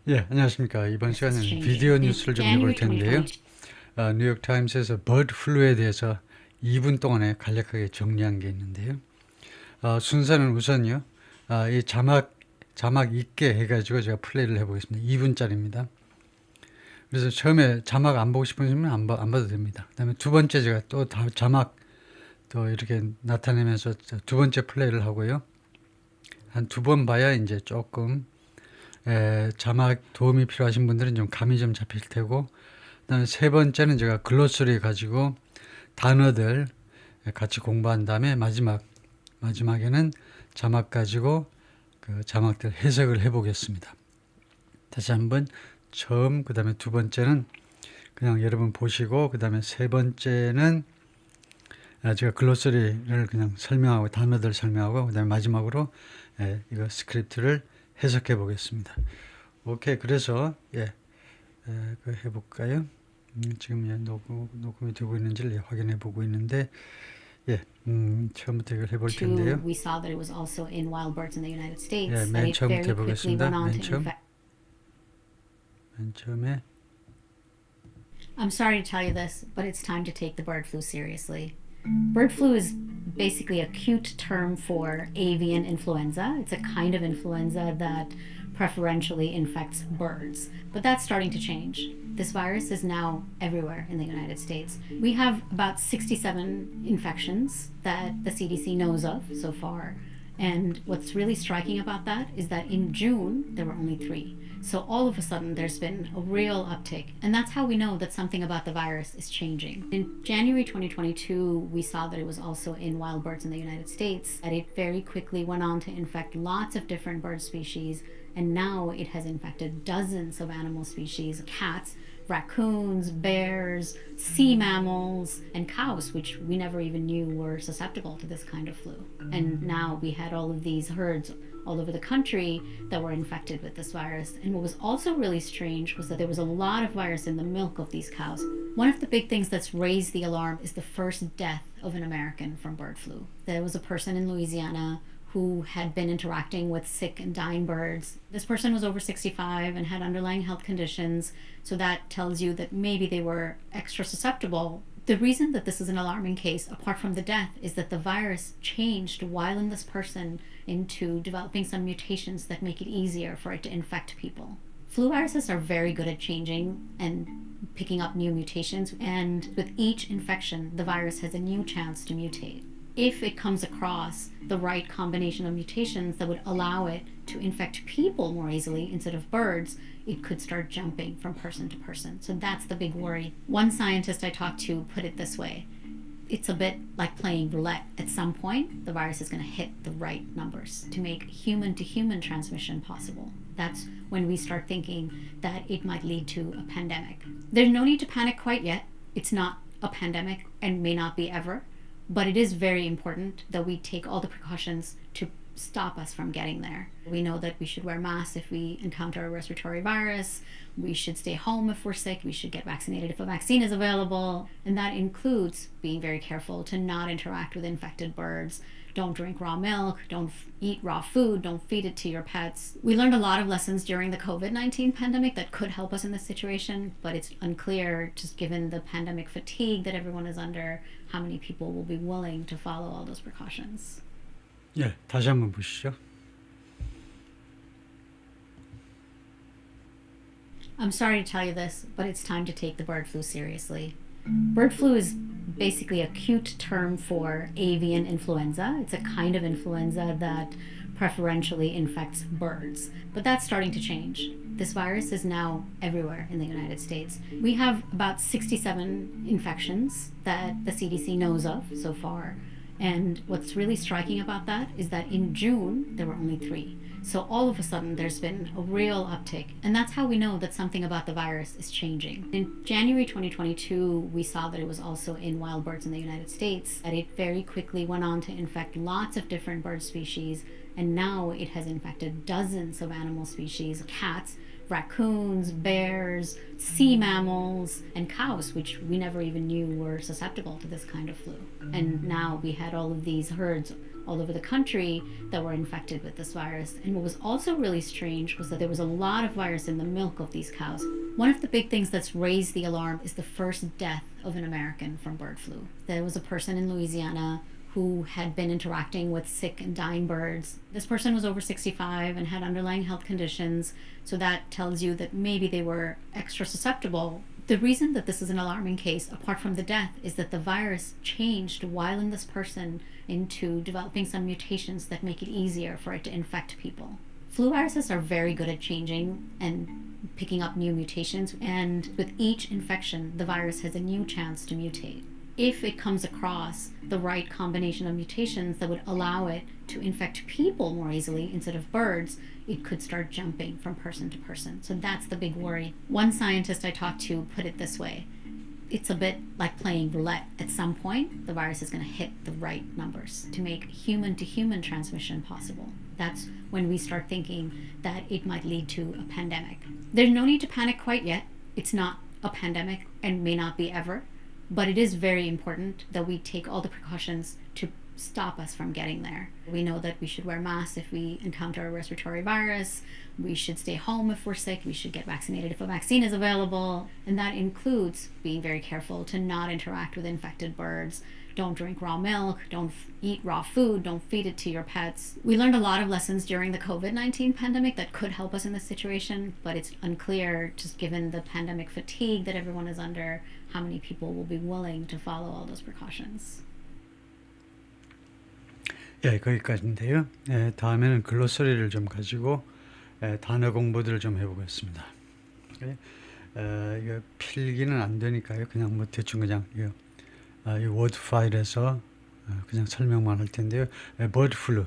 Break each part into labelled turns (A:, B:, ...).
A: 예, 안녕하십니까. 이번
B: This is
A: 시간에는
B: changing.
A: 비디오
B: In
A: 뉴스를 좀 해볼
B: January
A: 텐데요.
B: 2022,
A: 뉴욕 타임스에서 버드 플루에 대해서 2분 동안에 간략하게 정리한 게 있는데요. 순서는 우선요. 이 자막 있게 해가지고 제가 플레이를 해보겠습니다. 2분짜리입니다. 그래서 처음에 자막 안 보고 싶으시면 안 봐도 됩니다. 그다음에 두 번째 제가 또 자막 또 이렇게 나타내면서 두 번째 플레이를 하고요. 한 두 번 봐야 이제 조금 자막 도움이 필요하신 분들은 좀 감이 좀 잡힐 테고, 그다음에 세 번째는 제가 글로서리 가지고 단어들 같이 공부한 다음에 마지막에는 자막 가지고 그 자막들 해석을 해보겠습니다. 다시 한번 처음, 그다음에 두 번째는 그냥 여러분 보시고, 그다음에 세 번째는 제가 글로서리를 그냥 설명하고 단어들 설명하고, 그다음에 마지막으로 이거 스크립트를 해석해 보겠습니다. 오케이, 그래서 그 해볼까요? 지금 녹음이 되고 있는지를 확인해 보고 있는데, 처음부터 이걸 해볼 텐데요.
B: we saw that it was also in wild birds in the United States, that
A: 맨
B: it
A: 처음부터
B: very quickly
A: 해보겠습니다.
B: went on to infect.
A: 맨 처음에.
B: I'm sorry to tell you this, but it's time to take the bird flu seriously. Bird flu is basically a cute term for avian influenza. It's a kind of influenza that preferentially infects birds, but that's starting to change. This virus is now everywhere in the United States. We have about 67 infections that the CDC knows of so far. And what's really striking about that is that in June, there were only three. So all of a sudden, there's been a real uptick. And that's how we know that something about the virus is changing. In January 2022, we saw that it was also in wild birds in the United States, that it very quickly went on to infect lots of different bird species. And now it has infected dozens of animal species, cats, raccoons, bears, sea mammals, and cows, which we never even knew were susceptible to this kind of flu. And now we had all of these herds all over the country that were infected with this virus. And what was also really strange was that there was a lot of virus in the milk of these cows. One of the big things that's raised the alarm is the first death of an American from bird flu. There was a person in Louisiana who had been interacting with sick and dying birds. This person was over 65 and had underlying health conditions, so that tells you that maybe they were extra susceptible. The reason that this is an alarming case, apart from the death, is that the virus changed while in this person into developing some mutations that make it easier for it to infect people. Flu viruses are very good at changing and picking up new mutations, and with each infection, the virus has a new chance to mutate. If it comes across the right combination of mutations that would allow it to infect people more easily instead of birds, it could start jumping from person to person. So that's the big worry. One scientist I talked to put it this way: it's a bit like playing roulette. At some point, the virus is going to hit the right numbers to make human to human transmission possible. That's when we start thinking that it might lead to a pandemic. There's no need to panic quite yet. It's not a pandemic and may not be ever, but it is very important that we take all the precautions to stop us from getting there. We know that we should wear masks if we encounter a respiratory virus. We should stay home if we're sick. We should get vaccinated if a vaccine is available. And that includes being very careful to not interact with infected birds. Don't drink raw milk. Don't eat raw food. Don't feed it to your pets. We learned a lot of lessons during the COVID-19 pandemic that could help us in this situation, but it's unclear, just given the pandemic fatigue that everyone is under, how many people will be willing to follow all those precautions.
A: 다시 한번 보시죠.
B: I'm sorry to tell you this, but it's time to take the bird flu seriously. Bird flu is basically a cute term for avian influenza. It's a kind of influenza that preferentially infects birds, but that's starting to change. This virus is now everywhere in the United States. We have about 67 infections that the CDC knows of so far. And what's really striking about that is that in June, there were only three. So all of a sudden, there's been a real uptick. And that's how we know that something about the virus is changing. In January 2022, we saw that it was also in wild birds in the United States, that it very quickly went on to infect lots of different bird species. And now it has infected dozens of animal species, cats, raccoons, bears, sea mammals, and cows, which we never even knew were susceptible to this kind of flu. And now we had all of these herds all over the country that were infected with this virus. And what was also really strange was that there was a lot of virus in the milk of these cows. One of the big things that's raised the alarm is the first death of an American from bird flu. There was a person in Louisiana who had been interacting with sick and dying birds. This person was over 65 and had underlying health conditions, so that tells you that maybe they were extra susceptible. The reason that this is an alarming case, apart from the death, is that the virus changed while in this person into developing some mutations that make it easier for it to infect people. Flu viruses are very good at changing and picking up new mutations, and with each infection, the virus has a new chance to mutate. If it comes across the right combination of mutations that would allow it to infect people more easily instead of birds, it could start jumping from person to person. So that's the big worry. One scientist I talked to put it this way: it's a bit like playing roulette. At some point, the virus is going to hit the right numbers to make human-to-human transmission possible. That's when we start thinking that it might lead to a pandemic. There's no need to panic quite yet. It's not a pandemic and may not be ever. But it is very important that we take all the precautions to stop us from getting there. We know that we should wear masks if we encounter a respiratory virus. We should stay home if we're sick. We should get vaccinated if a vaccine is available. And that includes being very careful to not interact with infected birds. Don't drink raw milk. Don't eat raw food. Don't feed it to your pets. We learned a lot of lessons during the COVID-19 pandemic that could help us in this situation, but it's unclear, just given the pandemic fatigue that everyone is under, how many people will be willing to follow all those precautions.
A: 예, 거기까지인데요. 다음에는 글로서리를 좀 가지고 단어 공부들을 좀 해보겠습니다. 이거 필기는 안 되니까요. 그냥 뭐 대충 그냥 이 워드 파일에서 그냥 설명만 할 텐데요. 버드 플루,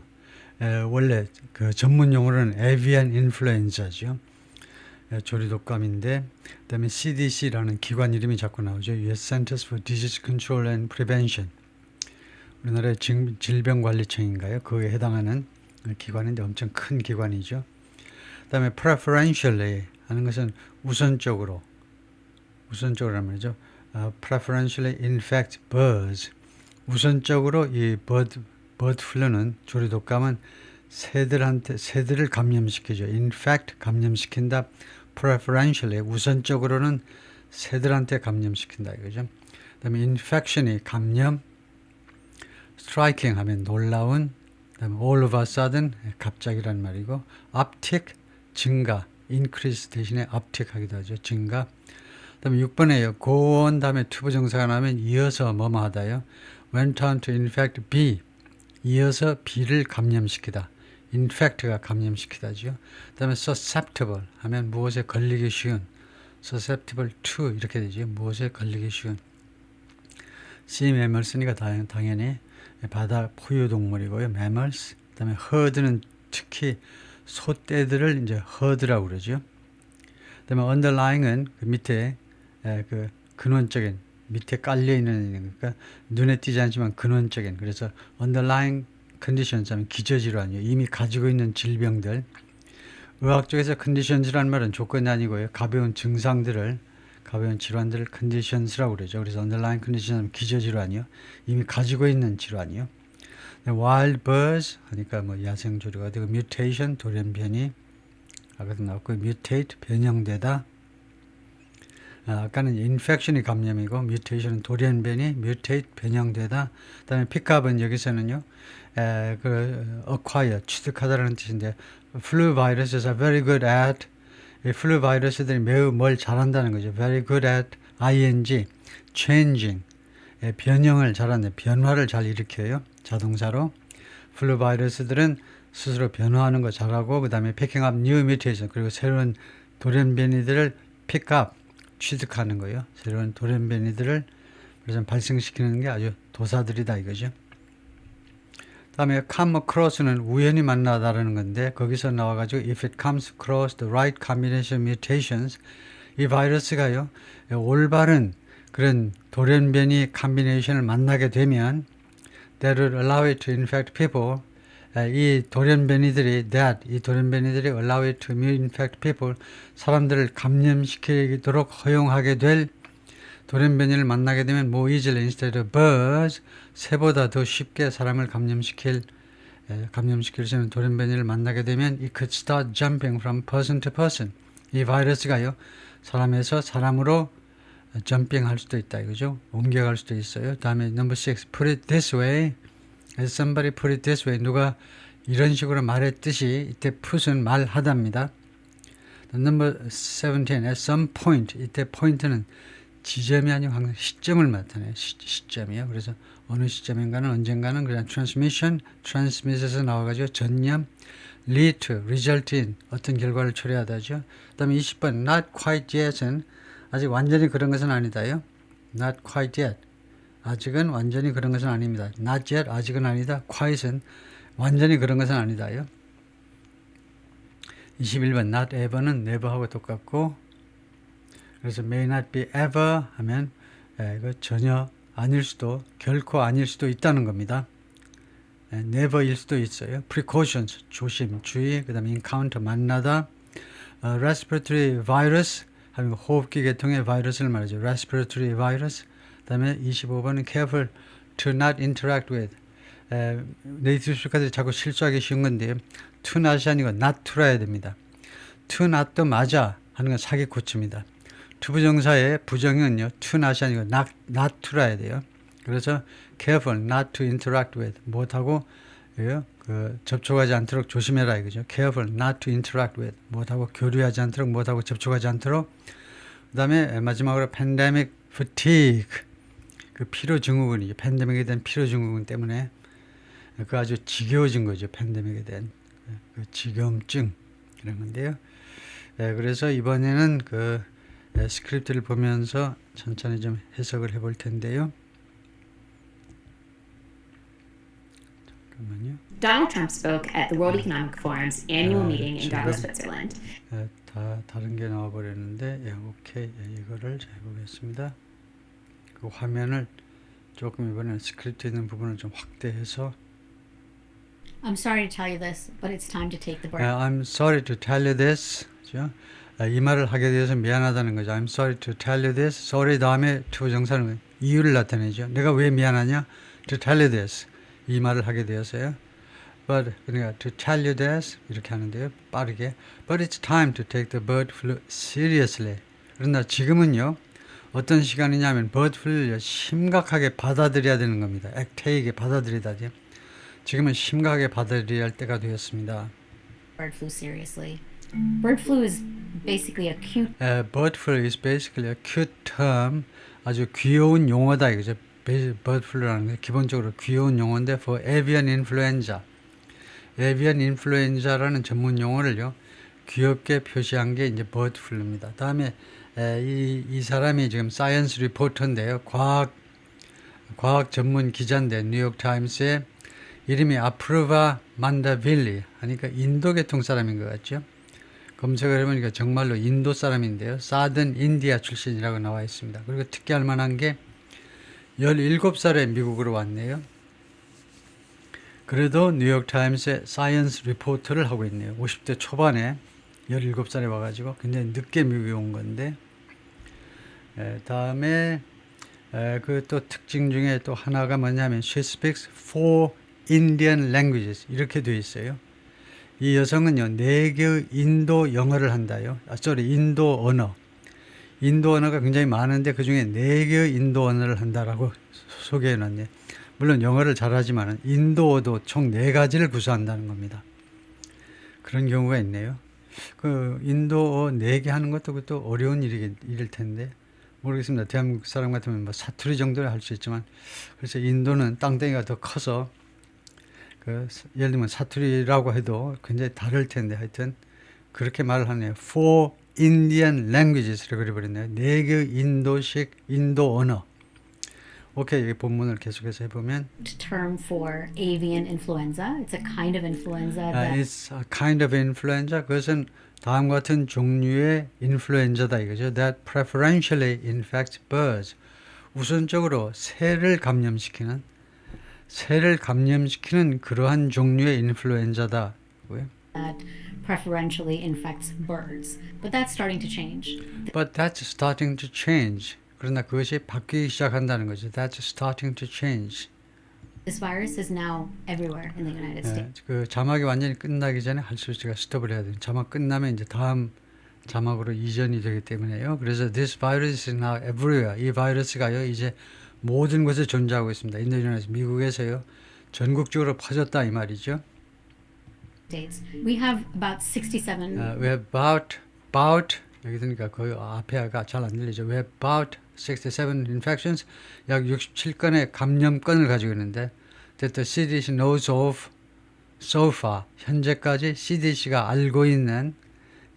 A: 원래 그 전문 용어로는 에비안 인플루엔자죠. 조류독감인데, 그다음에 CDC라는 기관 이름이 자꾸 나오죠. U.S. Centers for Disease Control and Prevention. 우리나라의 질병관리청인가요? 그거에 해당하는 기관인데 엄청 큰 기관이죠. 그다음에 preferentially 하는 것은 우선적으로 하는 말이죠. preferentially infect birds. 우선적으로 이 bird flu는 조류독감은 새들을 감염시키죠. infect 감염시킨다. preferentially 우선적으로는 새들한테 감염시킨다 이거죠. 그다음에 infection이 감염, striking 하면 놀라운, 그다음에 all of a sudden 갑자기란 말이고, uptick 증가, increase 대신에 uptick 하기도 하죠. 증가. 그다음에 6번에요. go on 다음에 to 부정사가 나면 이어서 뭐뭐 하다요. went on to infect B. 이어서 B를 감염시키다. infect가 감염시키다죠. 그다음에 susceptible 하면 무엇에 걸리기 쉬운. susceptible to 이렇게 되죠. 무엇에 걸리기 쉬운. sea mammals니까 당연히 바다 포유동물이고요. mammals. 그다음에 herd는 특히 소떼들을 이제 herd라고 그러죠. 그다음에 underlying은 그 밑에 그 근원적인 밑에 깔려 있는 그러니까 눈에 띄지 않지만 근원적인, 그래서 underlying conditions 하면 기저질환이요. 이미 가지고 있는 질병들. 의학 쪽에서 conditions라는 말은 조건이 아니고요. 가벼운 질환들을 conditions라고 그러죠. 그래서 underlying condition 하면 기저질환이요. 이미 가지고 있는 질환이요. wild birds 하니까 뭐 야생 조류가 되고, mutation 돌연변이 아까도 나왔고, mutate 변형되다. 아까는 infection이 감염이고, mutation은 돌연변이, mutate 변형되다. 그다음에 pickup은 여기서는요, acquire 취득하다라는 뜻인데, flu viruses are very good at, flu 바이러스들이 매우 뭘 잘한다는 거죠. very good at ing changing, 변형을 잘하는, 변화를 잘 일으켜요. 자동사로. flu 바이러스들은 스스로 변화하는 거 잘하고, 그 다음에 picking up new mutation, 그리고 새로운 돌연변이들을 pick up, 취득하는 거예요. 새로운 돌연변이들을 그래서 발생시키는 게 아주 도사들이다 이거죠. 다음에 come across는 우연히 만나다라는 건데, 거기서 나와가지고 if it comes across the right combination of mutations, 이 바이러스가요 올바른 그런 돌연변이 컨비네이션을 만나게 되면 that would allow it to infect people, 이 돌연변이들이 allow it to infect people, 사람들을 감염시키도록 허용하게 될 돌연변이를 만나게 되면 more easily instead of birds, 새보다 더 쉽게 사람을 감염시킬 감염시킬 수 있는 돌연변이를 만나게 되면 it could start jumping from person to person. 이 바이러스가요, 사람에서 사람으로 점핑할 수도 있다 이거죠. 옮겨갈 수도 있어요. 다음에 number 6, put it this way. As somebody put it this way. 누가 이런 식으로 말했듯이 이때 put은 말하답니다. number 17, at some point. 이때 point는 지점이 아니고 항상 시점을 나타내요. 시점이요. 그래서 어느 시점인가는 언젠가는 그냥 transmission, transmit에서 나와가지고 전염, lead to, result in 어떤 결과를 초래하다죠. 그 다음에 20번 not quite yet은 아직 완전히 그런 것은 아니다요. not quite yet. 아직은 완전히 그런 것은 아닙니다. not yet, 아직은 아니다. quite은 완전히 그런 것은 아니다요. 21번 not ever는 never하고 똑같고, 그래서 may not be ever 하면 이거 전혀 아닐 수도, 결코 아닐 수도 있다는 겁니다. never일 수도 있어요. precautions, 조심, 주의, 그 다음에 encounter, 만나다. respiratory virus 하면 호흡기 계통의 바이러스를 말하죠. respiratory virus. 그 다음에 25번은 careful to not interact with. 네이티브 스피커들이 자꾸 실수하기 쉬운 건데요. to not이 아니고 not to라 해야 됩니다. to not도 맞아 하는 건 사기코치입니다. 투부정사의 부정은요, to not이 아니고 not to라 해야 돼요. 그래서 careful not to interact with. 못하고 접촉하지 않도록 조심해라 이거죠. careful not to interact with. 못하고 교류하지 않도록, 못하고 접촉하지 않도록. 그 다음에 마지막으로 pandemic fatigue. 그 피로 증후군이죠. 팬데믹에 대한 피로 증후군 때문에 그 아주 지겨워진 거죠. 팬데믹에 대한 그 지겨움증 이런 건데요. 그래서 이번에는 그 스크립트를 보면서 천천히 좀 해석을 해볼 텐데요. 잠깐만요.
C: Donald Trump spoke at the World Economic Forum's annual meeting in Davos, Switzerland.
A: 다 다른 게 나와 버렸는데, 오케이, 이거를 잘 보겠습니다. 그 화면을 조금 이번에 스크립트 있는 부분을 좀 확대해서.
B: I'm sorry to tell you this, but it's time to take the bird.
A: I'm sorry to tell you this. 그죠? 이 말을 하게 되어서 미안하다는 거죠. I'm sorry to tell you this. sorry 다음에 투부정사는 이유를 나타내죠. 내가 왜 미안하냐? To tell you this. 이 말을 하게 되어서요. But 그러니까 to tell you this 이렇게 하는데요. 빠르게. But it's time to take the bird flu seriously. 그러나 지금은요. 어떤 시간이냐면 bird flu를 심각하게 받아들여야 되는 겁니다. 액테이게 받아들이다죠. 지금은 심각하게 받아들여야 할 때가 되었습니다.
B: Bird flu seriously. Bird flu is basically a cute
A: bird flu is basically a cute term. 아주 귀여운 용어다 이거죠. bird flu라는 게 기본적으로 귀여운 용어인데 for avian influenza. avian influenza라는 전문 용어를요. 귀엽게 표시한 게 이제 bird flu입니다. 다음에 이 사람이 지금 사이언스 리포터인데요. 과학 전문 기자인데 뉴욕 타임스에 이름이 아프르바 만다빌리 하니까 인도 계통 사람인 것 같죠. 검색을 해보니까 정말로 인도 사람인데요. 사든 인디아 출신이라고 나와 있습니다. 그리고 특이할 만한 게 17살에 미국으로 왔네요. 그래도 뉴욕 타임스에 사이언스 리포터를 하고 있네요. 50대 초반에 17살에 와가지고 굉장히 늦게 미국에 온 건데, 다음에 그 또 특징 중에 또 하나가 뭐냐면 she speaks 4 Indian languages 이렇게 되어 있어요. 이 여성은요 4개의 인도 영어를 한다요. 인도 언어. 인도 언어가 굉장히 많은데 그 중에 4개의 인도 언어를 한다라고 소개해 놨네요. 물론 영어를 잘하지만 인도어도 총 4가지를 구사한다는 겁니다. 그런 경우가 있네요. 그 인도어 4개 하는 것도 그것도 어려운 일일 텐데 모르겠습니다. 대한민국 사람 같으면 뭐 사투리 정도는 할 수 있지만, 그래서 인도는 땅덩이가 더 커서 예를 들면 사투리라고 해도 굉장히 다를 텐데 하여튼 그렇게 말을 하네요. 4 Indian languages라고 그래버렸네요. 4개의 인도식 인도 언어. 오케이, 이 본문을 계속해서 해보면
B: term for avian influenza. It's a kind of influenza that
A: It's a kind of influenza. 그것은 다음과 같은 종류의 인플루엔자다 이거죠. That preferentially infects birds. 우선적으로 새를 감염시키는 그러한 종류의 인플루엔자다.
B: that preferentially infects birds. But that's starting to change.
A: But that's starting to change. 그러나 그것이 바뀌기 시작한다는 거죠. That's starting to change.
B: This virus is now everywhere in the United States.
A: 그 자막이 완전히 끝나기 전에 할수 제가 스톱을 해야 돼요. 자막 끝나면 이제 다음 자막으로 이전이 되기 때문에요. 그래서 this virus is now everywhere. 이 바이러스가요 이제 모든 곳에 존재하고 있습니다. 인도네시아, 미국에서요 전국적으로 퍼졌다 이 말이죠.
B: We have about 67
A: We have about 여기 드니까 거의 앞에가 잘 안 들리죠. We have about 67 infections, 약 67건의 감염건을 가지고 있는데 that the CDC knows of so far. 현재까지 CDC가 알고 있는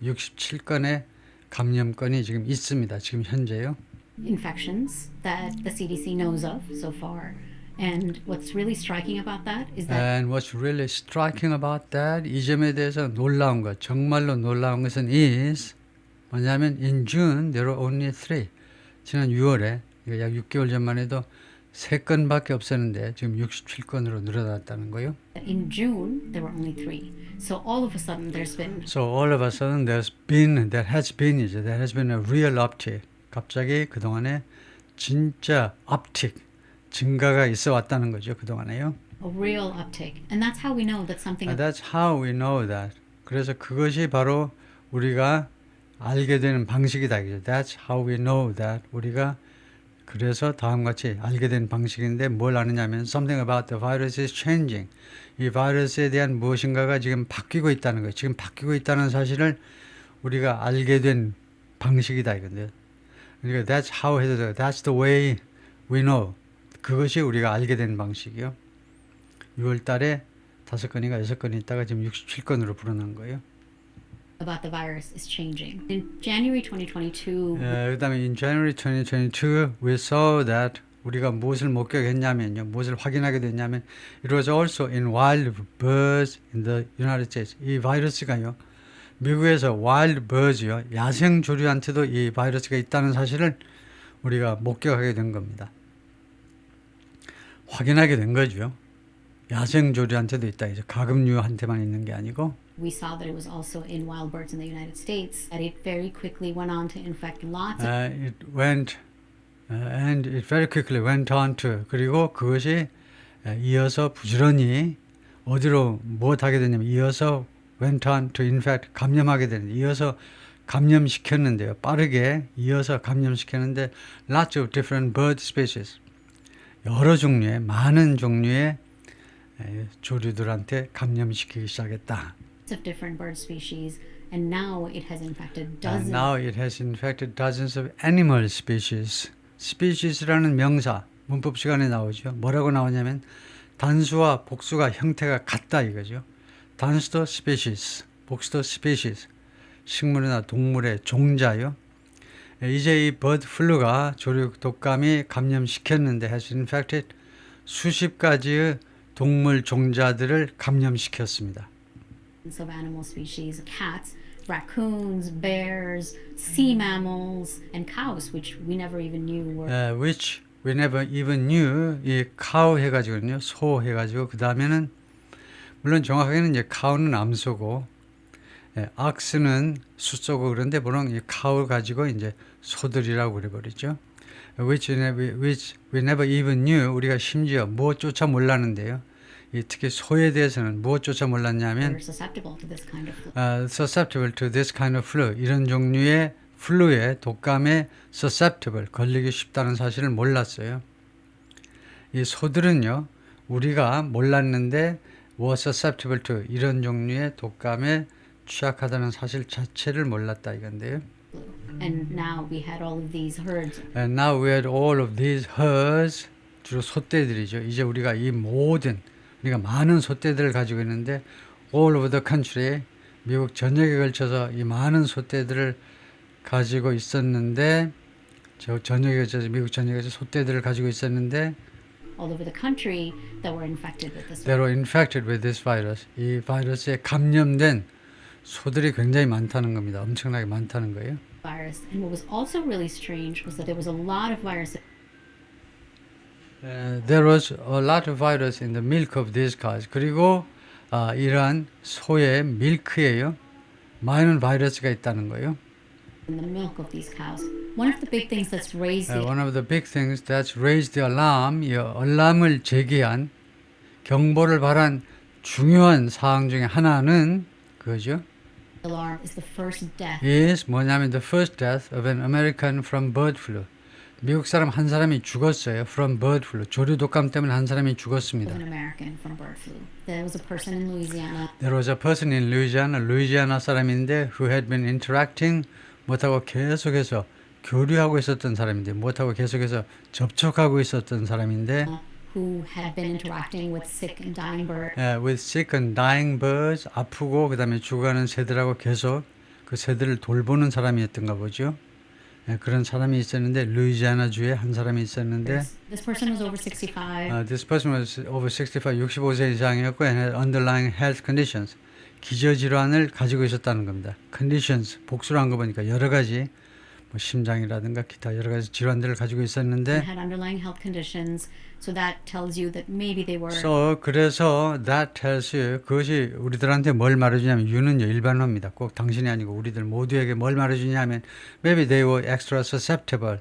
A: 67건의 감염건이 지금 있습니다. 지금 현재요.
B: infections that the CDC knows of so far. And what's really striking about that is that
A: And what's really striking about that, 이 점에 대해서 놀라운 것, 정말로 놀라운 것은 is 뭐냐면 in June there were only 3. 지난 6월에 약 6개월 전만 해도 3건밖에 없었는데 지금 67건으로 늘어났다는 거예요.
B: in June there were only 3. So all of a sudden there has been a real uptick. 갑자기 그동안에 진짜 uptick, 증가가 있어 왔다는 거죠. 그동안에요. a real uptick. And that's how we know that something
A: That's how we know that. 그래서 그것이 바로 우리가 알게 되는 방식이다. That's how we know that. 우리가 그래서 다음과 같이 알게 된 방식인데 뭘 아느냐면 something about the virus is changing. 이 바이러스에 대한 무엇인가가 지금 바뀌고 있다는 거예요. 지금 바뀌고 있다는 사실을 우리가 알게 된 방식이다 이건데. 그러니까 that's the way we know. 그것이 우리가 알게 된 방식이요. 6월 달에 5건인가 6건이 있다가 지금 67건으로 불어난 거예요.
B: about the virus is changing. In January 2022,
A: 그다음에 in January 2022 we saw that 우리가 무엇을 목격했냐면요. 무엇을 확인하게 됐냐면 it was also in wild birds in the United States. 이 바이러스가요. 미국에서 wild birds요. 야생 조류한테도 이 바이러스가 있다는 사실을 우리가 목격하게 된 겁니다. 확인하게 된 거죠. 야생 조류한테도 있다. 이제 가금류한테만 있는 게 아니고
B: we saw that it was also in wild birds in the United States. That it very quickly went on to infect lots of
A: and it very quickly went on to 그리고 그것이 이어서 부지런히 어디로 무엇하게 되냐면 이어서 went on to infect 감염하게 되는데 이어서 감염시켰는데요. 빠르게 이어서 감염시켰는데 lots of different bird species 여러 종류의 많은 종류의 조류들한테 감염시키기 시작했다.
B: of different bird species, and now it has infected
A: And
B: dozens.
A: now it has infected dozens of animal species. species라는 명사 문법 시간에 나오죠. 뭐라고 나오냐면 단수와 복수가 형태가 같다 이거죠. 단수도 species, 복수도 species. 식물이나 동물의 종자요. 이제 이 버드 플루가 조류 독감이 감염시켰는데 has infected 수십 가지의 동물 종자들을 감염시켰습니다.
B: of animal species, cats, raccoons, bears, sea mammals, and cows, which we never even knew were.
A: Which we never even knew. 이 cow 해가지고요, 소 해가지고 그 다음에는 물론 정확하게는 이제 cow는 암소고, ox는 숫소고 그런데 물론 이 cow 가지고 이제 소들이라고 그래버리죠. Which we never even knew. 우리가 심지어 무엇조차 몰랐는데요. 특히 소에 대해서는 무엇조차 몰랐냐면
B: Were susceptible to this kind of flu.
A: susceptible to this kind of flu. 이런 종류의 플루에 독감에 susceptible, 걸리기 쉽다는 사실을 몰랐어요. 이 소들은요. 우리가 몰랐는데 was susceptible to 이런 종류의 독감에 취약하다는 사실 자체를 몰랐다 이건데요.
B: And now we had all of these herds.
A: And now we had all of these herds, 주로 소떼들이죠. 이제 우리가 이 모든 우리가 많은 소떼들을 가지고 있는데 all over the country, 미국 전역에 걸쳐서 이 많은 소떼들을 가지고 있었는데 미국 전역에 걸쳐서 소떼들을 가지고 있었는데
B: all over the country that were infected with this.
A: that were infected with this virus. 이 바이러스에 감염된 소들이 굉장히 많다는 겁니다. 엄청나게 많다는 거예요.
B: virus. And what was also really strange was that there was a lot of virus.
A: There was a lot of virus in the milk of these cows. 그리고 이러한 소의 밀크에요. 많은 바이러스가 있다는 거예요.
B: In the milk of these cows. One of the big things that's raised the
A: One of the big things that's raised the alarm, 이 알람을 제기한 경보를 발한 중요한 사항 중에 하나는 그거죠.
B: Alarm is the first death
A: is 뭐냐면 the first death of an American from bird flu. 미국 사람 한 사람이 죽었어요. from bird flu. 조류 독감 때문에 한 사람이
B: of
A: 죽었습니다.
B: an American from bird flu. There was a person in Louisiana
A: There was a person in Louisiana, 루이지아나 사람인데 who had been interacting 못하고 계속해서 교류하고 있었던 사람인데 못하고 계속해서 접촉하고 있었던 사람인데
B: who had been interacting with sick and dying birds
A: with sick and dying birds 아프고 그다음에 죽어가는 새들하고 계속 그 새들을 돌보는 사람이었던가 보죠. 그런 사람이 있었는데 루이지아나 주에 한 사람이 있었는데
B: This person was over 65
A: this person was over 65, 65세 이상이었고 and had underlying health conditions. 기저질환을 가지고 있었다는 겁니다. conditions 복수로 한 거 보니까 여러 가지 뭐 심장이라든가 기타 여러 가지 질환들을 가지고 있었는데
B: and had underlying health conditions. So that tells you that maybe they were
A: 그래서 that tells you 그것이 우리들한테 뭘 말해주냐면 you는요 일반어입니다. 꼭 당신이 아니고 우리들 모두에게 뭘 말해주냐면 maybe they were extra susceptible.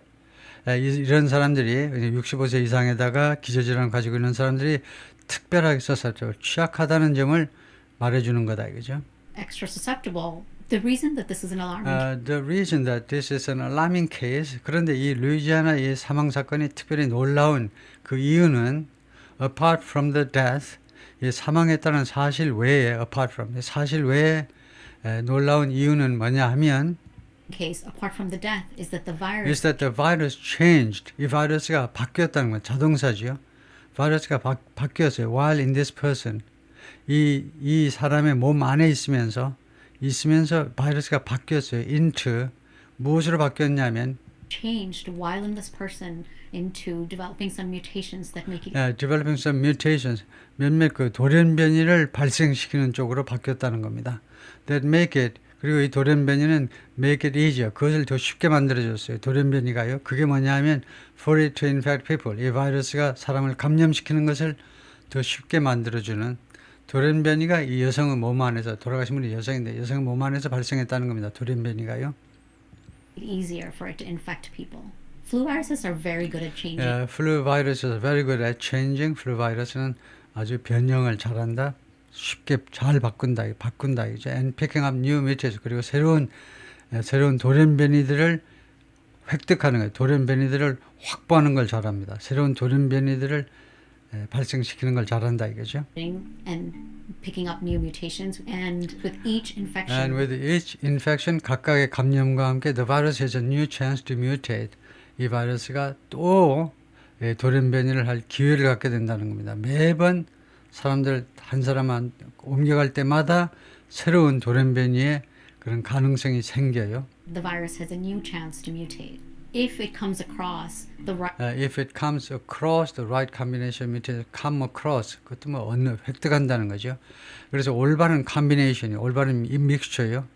A: 이런 사람들이 65세 이상에다가 기저질환을 가지고 있는 사람들이 특별하게 susceptible, 취약하다는 점을 말해주는 거다 이거죠.
B: extra susceptible. The reason that this is an alarming
A: The reason that this is an alarming case. 그런데 이 루이지아나 이 사망 사건이 특별히 놀라운 그 이유는 apart from the death, 이 사망했다는 사실 외에 apart from 사실 외에 놀라운 이유는 뭐냐 하면
B: case, apart from the death, is that the virus
A: is that the virus changed. 이 바이러스가 바뀌었다는 건 자동사지요. 바이러스가 바뀌었어요. While in this person, 이 사람의 몸 안에 있으면서 바이러스가 바뀌었어요. into 무엇으로 바뀌었냐면
B: changed while in this person into developing some mutations that make it
A: developing some mutations 몇몇 그 돌연변이를 발생시키는 쪽으로 바뀌었다는 겁니다. That make it 그리고 이 돌연변이는 make it easier 그것을 더 쉽게 만들어줬어요. 돌연변이가요. 그게 뭐냐면 for it to infect people 이 바이러스가 사람을 감염시키는 것을 더 쉽게 만들어주는 돌연변이가 이 여성의 몸 안에서 돌아가신 분이 여성인데 여성의 몸 안에서 발생했다는 겁니다. 돌연변이가요.
B: easier for it to infect people. Flu viruses are very good at changing.
A: flu viruses are very good at changing. flu 바이러스는 아주 변형을 잘한다. 쉽게 잘 바꾼다 이제 and picking up new mutations 그리고 새로운 돌연변이들을 획득하는 거예요. 돌연변이들을 확보하는 걸 잘합니다. 새로운 돌연변이들을 발생시키는 걸 잘한다 이거죠.
B: And picking up new mutations, and with each infection,
A: And with each infection 각각의 감염과 함께 the virus has a new chance to mutate. 이 바이러스가 또 돌연변이를 할 기회를 갖게 된다는 겁니다. 매번 사람들 한 사람 옮겨갈 때마다 새로운 돌연변이의 그런 가능성이 생겨요.
B: the virus has a new chance to mutate. If it comes across the right
A: If it comes across the right combination mutation, come across 그것도 뭐 획득한다는 거죠. 그래서 올바른 combination이 올바른 이 믹스처예요.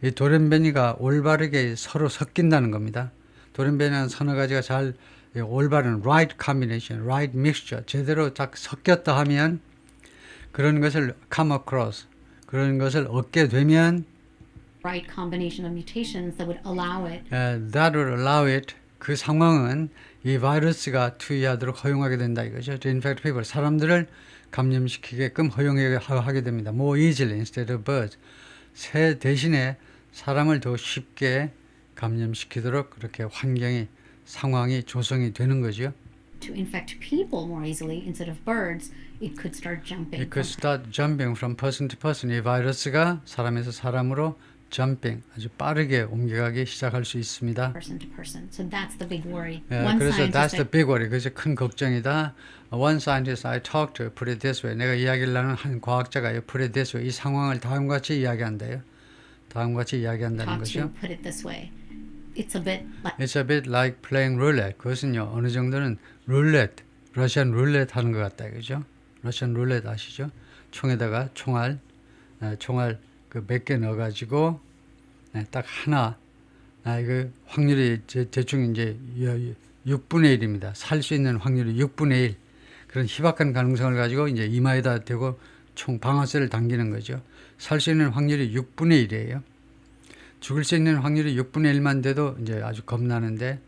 A: 이 돌연변이가 올바르게 서로 섞인다는 겁니다. 돌연변이는 서너 가지가 잘 올바른 right combination, right mixture 제대로 딱 섞였다 하면 그런 것을 come across 그런 것을 얻게 되면
B: right combination of mutations that would allow it
A: that will allow it 그 상황은 이 바이러스가 투여하도록 허용하게 된다 이거죠. To infect people 사람들을 감염시키게끔 허용하게 됩니다. More easily instead of birds 새 대신에 사람을 더 쉽게 감염시키도록 그렇게 상황이 조성이 되는 거죠.
B: to infect people more easily instead of birds. It could start jumping
A: It could
B: from
A: start jumping from person to person. 이 바이러스가 사람에서 사람으로 jumping 아주 빠르게 옮겨가기 시작할 수 있습니다.
B: person to person. So that's the big worry.
A: 그래서 that's the
B: scientist
A: big worry. 그래서 큰 걱정이다. One scientist I talked to put it this way. 내가 이야기를 나눈 한 과학자가요. Put it this way. 이 상황을 다음과 같이 이야기한다요. 다음과 같이 이야기한다는
B: talked to
A: 거죠.
B: put it this way. It's a bit like
A: It's a bit like playing roulette. 그것은요. 어느 정도는 roulette, 러시안 룰렛 하는 것 같다. 그죠? 러시안 룰렛 아시죠? 총에다가 총알 그 몇 개 넣어가지고 딱 하나 이거 확률이 대충 이제 6분의 1입니다. 살 수 있는 확률이 6분의 1 그런 희박한 가능성을 가지고 이제 이마에다 대고 총 방아쇠를 당기는 거죠. 살 수 있는 확률이 6분의 1이에요. 죽을 수 있는 확률이 6분의 1만 돼도 이제 아주 겁나는데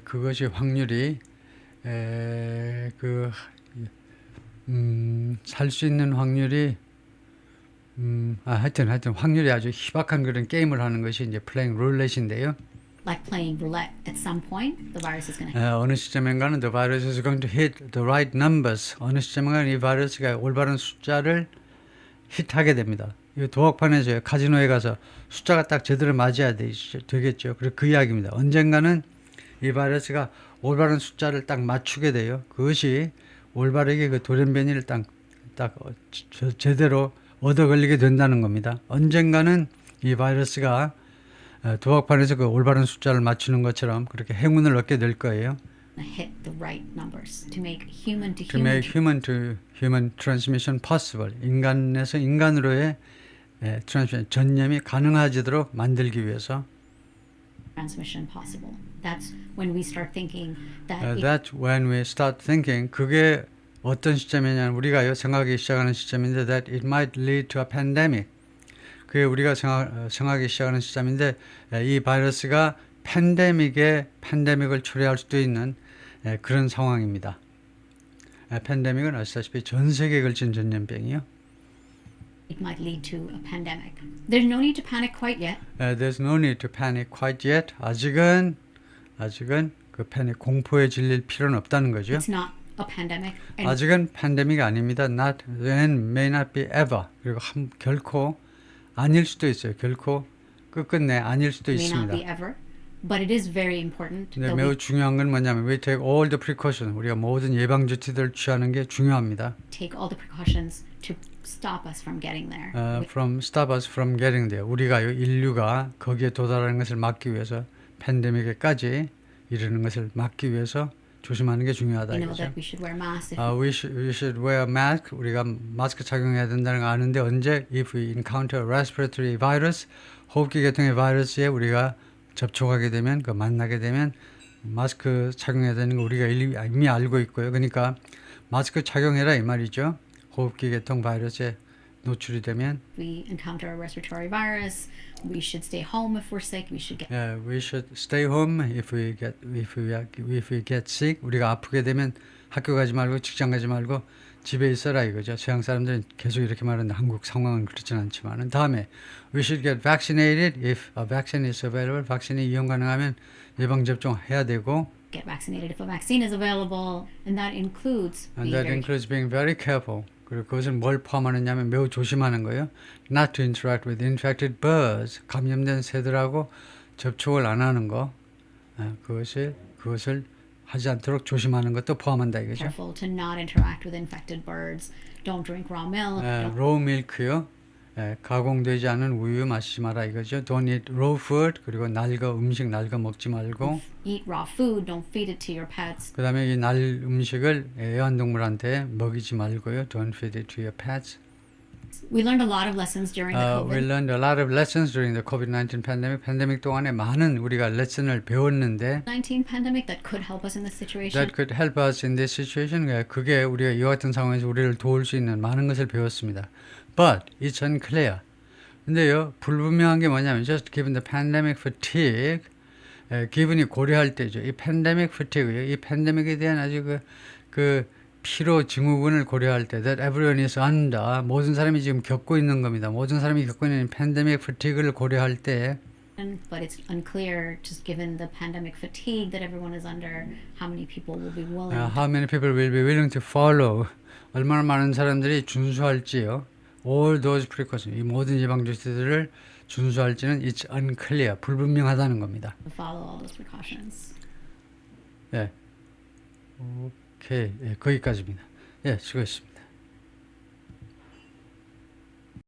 A: 그것이 확률이 살 수 있는 확률이 하여튼 확률이 아주 희박한 그런 게임을 하는 것이 이제 플레잉 룰렛인데요.
B: Like playing roulette, at some point, the virus is going to
A: 어느 시점인가는 the virus is going to hit the right numbers. 어느 시점인가는 이 바이러스가 올바른 숫자를 히트하게 됩니다. 이 도박판에서 카지노에 가서 숫자가 딱 제대로 맞아야 되겠죠. 그리고 그 이야기입니다. 언젠가는 이 바이러스가 올바른 숫자를 딱 맞추게 돼요. 그것이 올바르게 그 돌연변이를 딱 제대로 얻어 걸리게 된다는 겁니다. 언젠가는 이 바이러스가 도박판에서 그 올바른 숫자를 맞추는 것처럼 그렇게 행운을 얻게 될 거예요.
B: hit the right numbers to make human to
A: To
B: human
A: make human to human transmission possible. 인간에서 인간으로의 트랜스미션, 전염이 가능하도록 만들기 위해서.
B: transmission possible. That's when we start thinking that it
A: That's when we start thinking. 그게 어떤 시점이냐면 우리가 생각하기 시작하는 시점인데 that it might lead to a pandemic. 그게 우리가 생각하기 시작하는 시점인데 이 바이러스가 팬데믹을 초래할 수도 있는 그런 상황입니다. 팬데믹은 아시다시피 전 세계에 걸친 전염병이요.
B: might lead to a pandemic. There's no need to panic quite yet.
A: There's no need to panic quite yet. 아직은 그 패닉 공포에 질릴 필요는 없다는 거죠.
B: It's not a pandemic. And
A: 아직은 팬데믹이 아닙니다. Not and may not be ever. 그리고 결코 아닐 수도 있어요. 결코 끝끝내 아닐 수도
B: may not be
A: 있습니다.
B: ever. But it is very important
A: 근데
B: that
A: 매우
B: we
A: 중요한 건 뭐냐면 we take all the precautions. 우리가 모든 예방 조치들을 취하는 게 중요합니다.
B: take all the precautions to stop us from getting there.
A: From stop us from getting there. 우리가 인류가 거기에 도달하는 것을 막기 위해서 팬데믹에까지 이르는 것을 막기 위해서 조심하는 게 중요하다
B: We know
A: 이거죠.
B: that we should wear masks.
A: We should wear mask. 우리가 마스크 착용해야 된다는 거 아는데 언제 if we encounter respiratory virus, 호흡기 계통의 바이러스에 우리가 접촉하게 되면 그 만나게 되면 마스크 착용해야 되는 거 우리가 이미 알고 있고요. 그러니까 마스크 착용해라 이 말이죠. 호흡기 계통 바이러스에 노출이 되면
B: we encounter a respiratory virus, we should stay home if we're sick. We should get
A: we should stay home if we get sick. 우리가 아프게 되면 학교 가지 말고 직장 가지 말고 집에 있어라 이거죠. 서양 사람들은 계속 이렇게 말하는데 한국 상황은 그렇진 않지만 다음에 we should get vaccinated if a vaccine is available. 백신이 이용 가능하면 예방 접종 해야 되고
B: get vaccinated if a vaccine is available, and that includes
A: and
B: being
A: that
B: very
A: includes being very careful. 그리고 그것은 뭘 포함하느냐면 매우 조심하는 거예요. Not to interact with infected birds. 감염된 새들하고 접촉을 안 하는 거. 그것을 하지 않도록 조심하는 것도 포함한다 이거죠.
B: careful to not interact with infected birds. Don't drink raw milk. Don't
A: raw milk요. 가공되지 않은 우유 마시지 마라 이거죠. Don't eat raw food. 그리고 음식 낡아 먹지 말고.
B: eat raw food. Don't feed it to your pets.
A: 그 다음에 이 음식을 애완동물한테 먹이지 말고요. Don't feed it to your pets.
B: We learned a lot of lessons during the
A: We
B: COVID
A: learned a lot of lessons during the COVID-19 pandemic. 팬데믹 동안에 많은 우리가 레슨을 배웠는데
B: 19 pandemic that could help us in this situation.
A: that could help us in this situation. 그게 우리가 이와 같은 상황에서 우리를 도울 수 있는 많은 것을 배웠습니다. But it's unclear. 근데요, 불분명한 게 뭐냐면 just given the pandemic fatigue, 기분이 고려할 때죠. 이 pandemic fatigue요. 이 팬데믹에 대한 아주 그 피로 증후군을 고려할 때 that everyone is under, 모든 사람이 지금 겪고 있는 겁니다. 모든 사람이 겪고 있는 팬데믹 fatigue를 고려할 때
B: But it's unclear, just given the pandemic fatigue that everyone is under, how many people will be willing.
A: how many people will be willing to follow, 얼마나 많은 사람들이 준수할지요. all those precautions, 이 모든 예방 조치들을 준수할지는 it's unclear, 불분명하다는 겁니다.
B: to follow all those precautions.
A: 예. 오케이. 예, 거기까지입니다. 예, 수고했습니다.